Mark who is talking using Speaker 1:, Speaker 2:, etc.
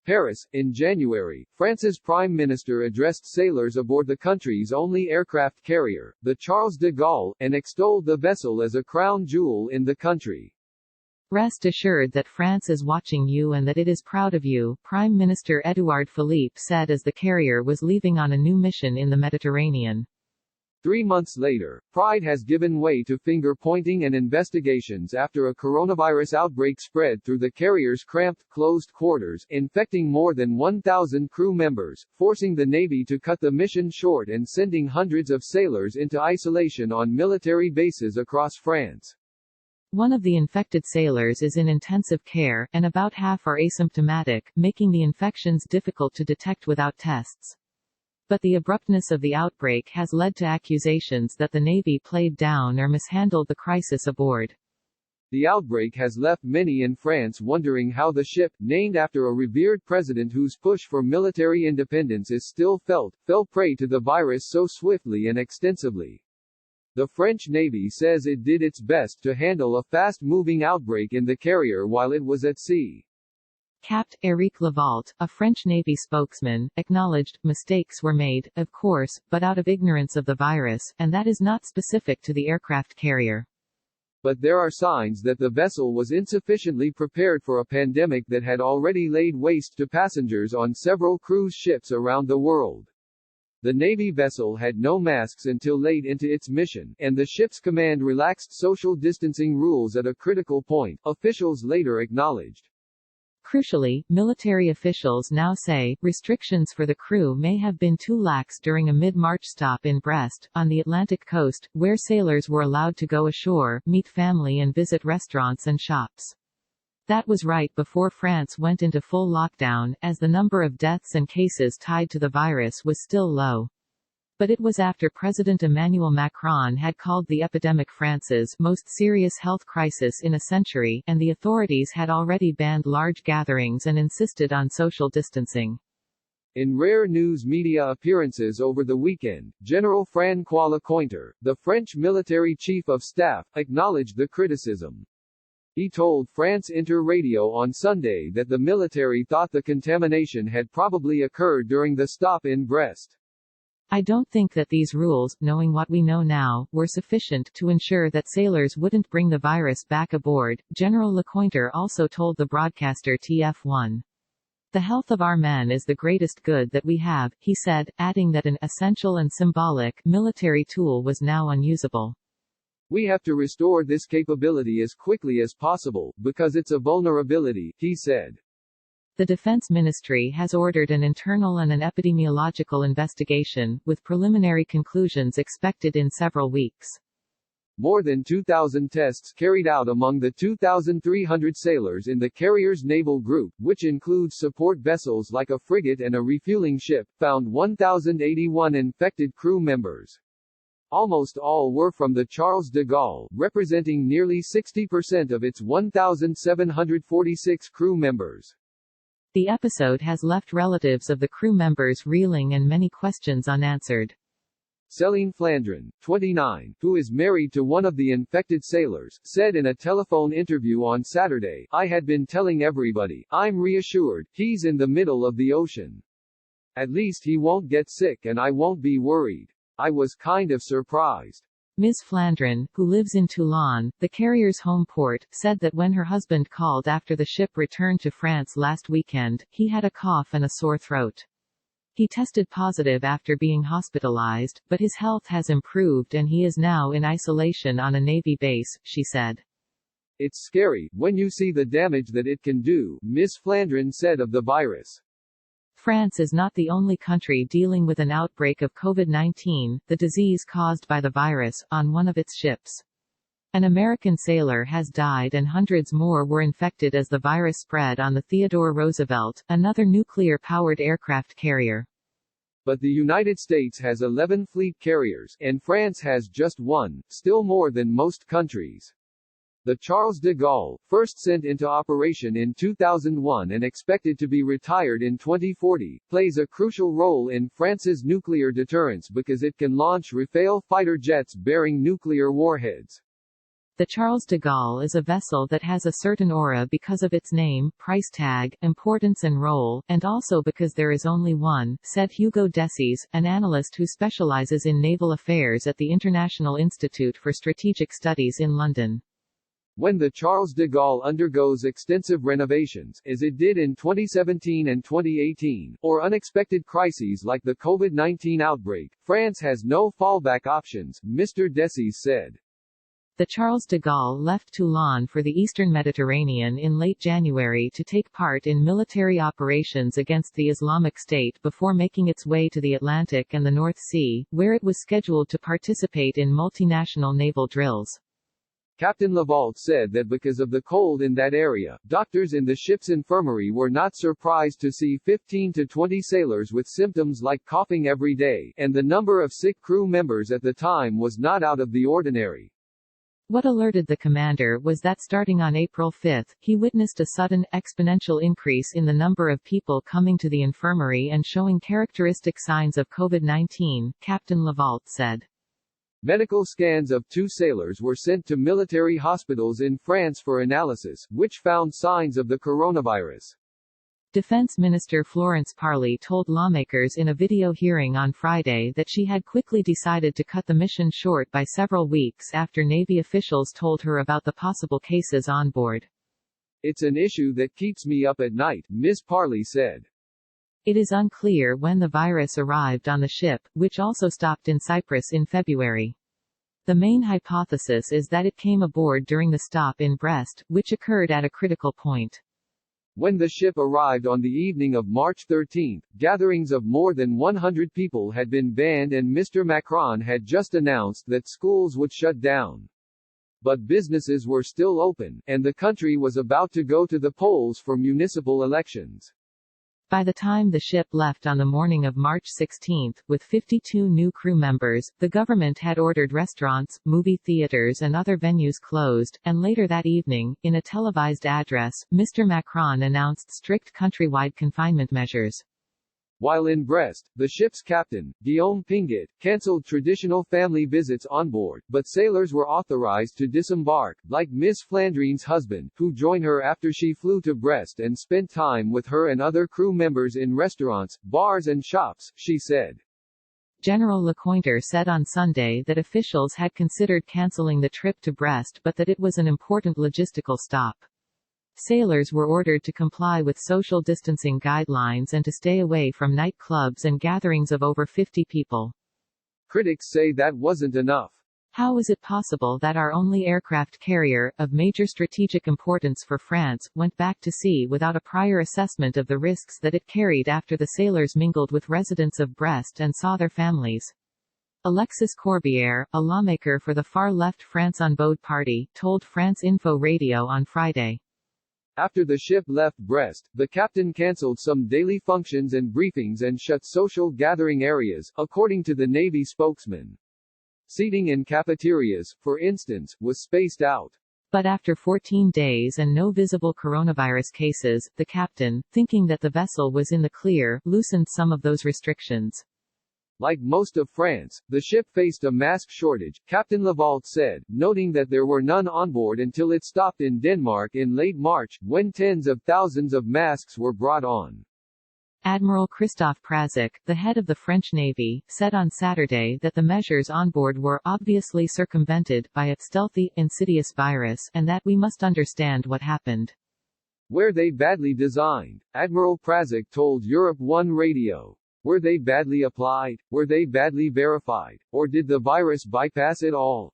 Speaker 1: Paris, in January, France's Prime Minister addressed sailors aboard the country's only aircraft carrier, the Charles de Gaulle, and extolled the vessel as a crown jewel in the country.
Speaker 2: Rest assured that France is watching you and that it is proud of you, Prime Minister Édouard Philippe said as the carrier was leaving on a new mission in the Mediterranean.
Speaker 1: 3 months later, pride has given way to finger-pointing and investigations after a coronavirus outbreak spread through the carrier's cramped, closed quarters, infecting more than 1,000 crew members, forcing the Navy to cut the mission short and sending hundreds of sailors into isolation on military bases across France.
Speaker 2: One of the infected sailors is in intensive care, and about half are asymptomatic, making the infections difficult to detect without tests. But the abruptness of the outbreak has led to accusations that the Navy played down or mishandled the crisis aboard.
Speaker 1: The outbreak has left many in France wondering how the ship, named after a revered president whose push for military independence is still felt, fell prey to the virus so swiftly and extensively. The French Navy says it did its best to handle a fast-moving outbreak in the carrier while it was at sea.
Speaker 2: Capt. Éric Lavault, a French Navy spokesman, acknowledged, mistakes were made, of course, but out of ignorance of the virus, and that is not specific to the aircraft carrier.
Speaker 1: But there are signs that the vessel was insufficiently prepared for a pandemic that had already laid waste to passengers on several cruise ships around the world. The Navy vessel had no masks until late into its mission, and the ship's command relaxed social distancing rules at a critical point, officials later acknowledged.
Speaker 2: Crucially, military officials now say, restrictions for the crew may have been too lax during a mid-March stop in Brest, on the Atlantic coast, where sailors were allowed to go ashore, meet family and visit restaurants and shops. That was right before France went into full lockdown, as the number of deaths and cases tied to the virus was still low. But it was after President Emmanuel Macron had called the epidemic France's most serious health crisis in a century, and the authorities had already banned large gatherings and insisted on social distancing.
Speaker 1: In rare news media appearances over the weekend, General François Lecointre, the French military chief of staff, acknowledged the criticism. He told France Inter Radio on Sunday that the military thought the contamination had probably occurred during the stop in Brest.
Speaker 2: I don't think that these rules, knowing what we know now, were sufficient to ensure that sailors wouldn't bring the virus back aboard, General Lecointre also told the broadcaster TF1. The health of our men is the greatest good that we have, he said, adding that an essential and symbolic military tool was now unusable.
Speaker 1: We have to restore this capability as quickly as possible, because it's a vulnerability, he said.
Speaker 2: The Defense Ministry has ordered an internal and an epidemiological investigation, with preliminary conclusions expected in several weeks.
Speaker 1: More than 2,000 tests carried out among the 2,300 sailors in the carrier's naval group, which includes support vessels like a frigate and a refueling ship, found 1,081 infected crew members. Almost all were from the Charles de Gaulle, representing nearly 60% of its 1,746 crew members.
Speaker 2: The episode has left relatives of the crew members reeling and many questions unanswered.
Speaker 1: Céline Flandrin, 29, who is married to one of the infected sailors, said in a telephone interview on Saturday, "I had been telling everybody, I'm reassured, he's in the middle of the ocean. At least he won't get sick and I won't be worried. I was kind of surprised."
Speaker 2: Ms. Flandrin, who lives in Toulon, the carrier's home port, said that when her husband called after the ship returned to France last weekend, he had a cough and a sore throat. He tested positive after being hospitalized, but his health has improved and he is now in isolation on a Navy base, she said.
Speaker 1: It's scary, when you see the damage that it can do, Ms. Flandrin said of the virus.
Speaker 2: France is not the only country dealing with an outbreak of COVID-19, the disease caused by the virus, on one of its ships. An American sailor has died and hundreds more were infected as the virus spread on the Theodore Roosevelt, another nuclear-powered aircraft carrier.
Speaker 1: But the United States has 11 fleet carriers, and France has just one, still more than most countries. The Charles de Gaulle, first sent into operation in 2001 and expected to be retired in 2040, plays a crucial role in France's nuclear deterrence because it can launch Rafale fighter jets bearing nuclear warheads.
Speaker 2: The Charles de Gaulle is a vessel that has a certain aura because of its name, price tag, importance and role, and also because there is only one, said Hugo Desies, an analyst who specializes in naval affairs at the International Institute for Strategic Studies in London.
Speaker 1: When the Charles de Gaulle undergoes extensive renovations, as it did in 2017 and 2018, or unexpected crises like the COVID-19 outbreak, France has no fallback options, Mr. Desies said.
Speaker 2: The Charles de Gaulle left Toulon for the eastern Mediterranean in late January to take part in military operations against the Islamic State before making its way to the Atlantic and the North Sea, where it was scheduled to participate in multinational naval drills.
Speaker 1: Captain Lavalde said that because of the cold in that area, doctors in the ship's infirmary were not surprised to see 15 to 20 sailors with symptoms like coughing every day, and the number of sick crew members at the time was not out of the ordinary.
Speaker 2: What alerted the commander was that starting on April 5, he witnessed a sudden, exponential increase in the number of people coming to the infirmary and showing characteristic signs of COVID-19, Captain Lavalde said.
Speaker 1: Medical scans of 2 sailors were sent to military hospitals in France for analysis, which found signs of the coronavirus.
Speaker 2: Defense Minister Florence Parly told lawmakers in a video hearing on Friday that she had quickly decided to cut the mission short by several weeks after Navy officials told her about the possible cases on board.
Speaker 1: It's an issue that keeps me up at night, Ms. Parly said.
Speaker 2: It is unclear when the virus arrived on the ship, which also stopped in Cyprus in February. The main hypothesis is that it came aboard during the stop in Brest, which occurred at a critical point.
Speaker 1: When the ship arrived on the evening of March 13, gatherings of more than 100 people had been banned and Mr. Macron had just announced that schools would shut down. But businesses were still open, and the country was about to go to the polls for municipal elections.
Speaker 2: By the time the ship left on the morning of March 16, with 52 new crew members, the government had ordered restaurants, movie theaters and other venues closed, and later that evening, in a televised address, Mr. Macron announced strict countrywide confinement measures.
Speaker 1: While in Brest, the ship's captain, Guillaume Pingot, cancelled traditional family visits on board, but sailors were authorized to disembark, like Miss Flandrine's husband, who joined her after she flew to Brest and spent time with her and other crew members in restaurants, bars and shops, she said.
Speaker 2: General Lecointre said on Sunday that officials had considered cancelling the trip to Brest but that it was an important logistical stop. Sailors were ordered to comply with social distancing guidelines and to stay away from nightclubs and gatherings of over 50 people.
Speaker 1: Critics say that wasn't enough.
Speaker 2: How is it possible that our only aircraft carrier, of major strategic importance for France, went back to sea without a prior assessment of the risks that it carried after the sailors mingled with residents of Brest and saw their families? Alexis Corbière, a lawmaker for the far-left France Unbowed party, told France Info Radio on Friday.
Speaker 1: After the ship left Brest, the captain cancelled some daily functions and briefings and shut social gathering areas, according to the Navy spokesman. Seating in cafeterias, for instance, was spaced out.
Speaker 2: But after 14 days and no visible coronavirus cases, the captain, thinking that the vessel was in the clear, loosened some of those restrictions.
Speaker 1: Like most of France, the ship faced a mask shortage, Captain Lavalde said, noting that there were none on board until it stopped in Denmark in late March, when tens of thousands of masks were brought on.
Speaker 2: Admiral Christophe Prazic, the head of the French Navy, said on Saturday that the measures on board were obviously circumvented by a stealthy, insidious virus, and that we must understand what happened.
Speaker 1: Were they badly designed? Admiral Prazic told Europe 1 Radio. Were they badly applied? Were they badly verified? Or did the virus bypass it all?